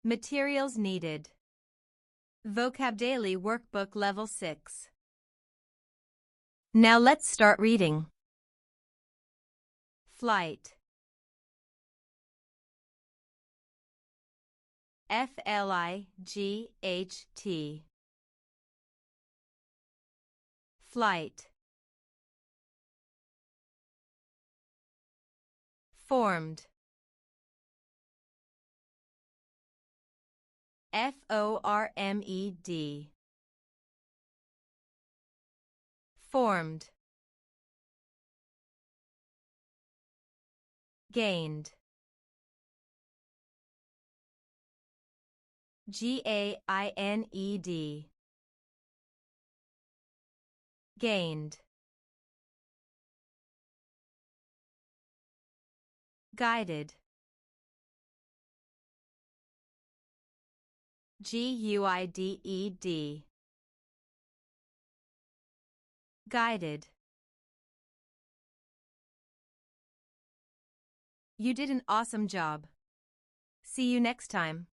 Materials needed. VocabDaily Workbook Level 6. Now let's start reading. Flight. F-L-I-G-H-T. Flight. Formed. F-O-R-M-E-D. Formed. Gained. G-A-I-N-E-D. Gained. Guided. G-U-I-D-E-D. Guided. You did an awesome job. See you next time.